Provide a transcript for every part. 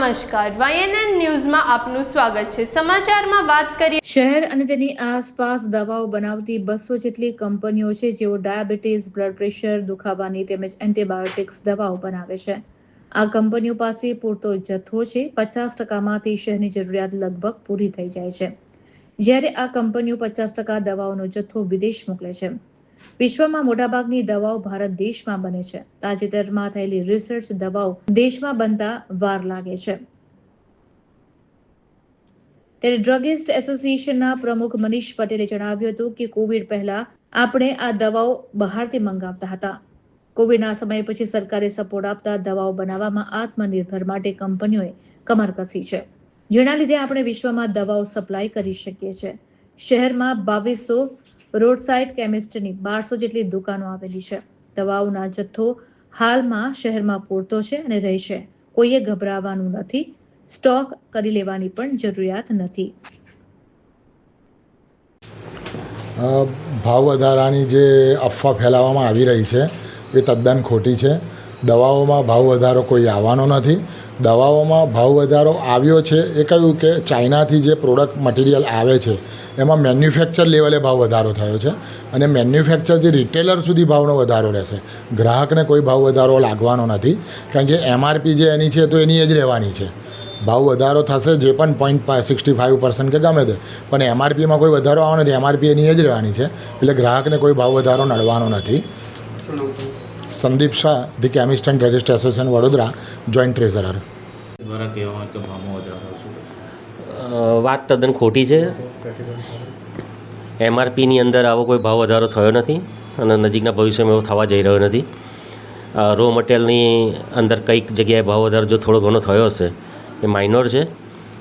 નમસ્કાર, YNN ન્યૂઝમાં આપનું સ્વાગત છે। સમાચારમાં વાત કરીએ। શહેર અને તેની આસપાસ દવાઓ બનાવતી 200 જેટલી કંપનીઓ છે, જેઓ ડાયાબિટીસ, બ્લડ પ્રેશર, દુખાવાની તેમજ એન્ટીબાયોટિક્સ દવાઓ બનાવે છે। આ કંપનીઓ પાસે પૂરતો જથ્થો છે। 50%માંથી શહેરની જરૂરિયાત લગભગ પૂરી થઈ જાય છે, જ્યારે આ કંપનીઓ 50% દવાઓનો જથ્થો વિદેશ મોકલે છે। વિશ્વમાં મોટાભાગની દવાઓ ભારત દેશમાં બને છે। તાજેતરમાં થયેલી રિસર્ચ દવાઓ દેશમાં બનતા વાર લાગે છે। ત્યારે ડ્રગિસ્ટ એસોસિએશનના પ્રમુખ મનીષ પટેલે જણાવ્યું હતું કે કોવિડ પહેલા આપણે આ દવાઓ બહારથી મંગાવતા હતા। કોવિડના સમય પછી સરકારે સપોર્ટ આપતા દવાઓ બનાવવામાં આત્મનિર્ભર માટે કંપનીઓએ કમર કસી છે, જેના લીધે આપણે વિશ્વમાં દવાઓ સપ્લાય કરી શકીએ છીએ। શહેરમાં 2200 રોડ સાઇડ કેમિસ્ટની 1200 જેટલી દુકાનો આવેલી છે। દવાઓના જથ્થો હાલમાં શહેરમાં પૂરતો છે અને રહેશે। કોઈએ ગભરાવાનું નથી। સ્ટોક કરી લેવાની પણ જરૂરિયાત નથી। ભાવ વધારાની જે અફવા ફેલાવવામાં આવી રહી છે એ તદ્દન ખોટી છે। દવાઓમાં ભાવ વધારો કોઈ આવવાનો નથી। દવાઓમાં ભાવ વધારો આવ્યો છે એ કહ્યું કે ચાઇનાથી જે પ્રોડક્ટ મટીરિયલ આવે છે એમાં મેન્યુફેક્ચર લેવલે ભાવ વધારો થયો છે અને મેન્યુફેક્ચરથી રિટેલર સુધી ભાવનો વધારો રહેશે। ગ્રાહકને કોઈ ભાવ વધારો લાગવાનો નથી, કારણ કે MRP જે એની છે તો એની જ રહેવાની છે। ભાવ વધારો થશે જે પણ 0.65% કે ગમે તે, પણ MRPમાં કોઈ વધારો આવવાનો નથી। MRP એની જ રહેવાની છે, એટલે ગ્રાહકને કોઈ ભાવ વધારો નડવાનો નથી। Sandeep Shah, the chemist and druggist association Vadodara, joint treasurer. દ્વારા કહેવામાં કે ભાવમાં વધારો શું? વાત તદ્દન ખોટી છે। MRPની અંદર આવો કોઈ ભાવ વધારો થયો નથી અને નજીકના ભવિષ્યમાં એવો થવા જઈ રહ્યો નથી। રો મટીરિયલની અંદર કંઈક જગ્યાએ ભાવ વધારો જો થોડો ઘણો થયો હશે એ માઇનોર છે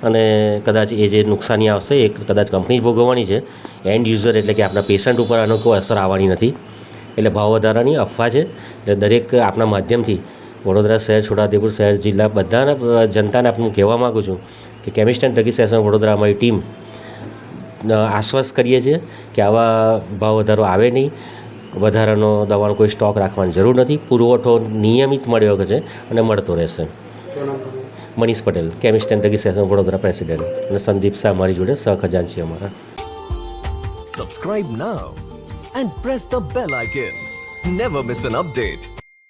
અને કદાચ એ જે નુકસાની આવશે એ કદાચ કંપની જ ભોગવવાની છે। એન્ડ યુઝર એટલે કે આપણા પેશન્ટ ઉપર આનો કોઈ અસર આવવાની નથી। એટલે ભાવ વધારાની અફવા છે। એટલે દરેક આપણા માધ્યમથી વડોદરા શહેર, છોટાઉદેપુર શહેર, જિલ્લા બધાના જનતાને આપણે કહેવા માગું છું કે chemist and druggist association Vadodara અમારી ટીમ આશ્વસ્ત કરીએ છીએ કે આવા ભાવ વધારો આવે નહીં। વધારાનો દવાનો કોઈ સ્ટોક રાખવાની જરૂર નથી। પુરવઠો નિયમિત મળ્યો છે અને મળતો રહેશે। Manish Patel, chemist and druggist association Vadodara president, અને સંદીપ શાહ અમારી જોડે સહખજાનચી અમારા। Subscribe now and press the bell icon. Never miss an update.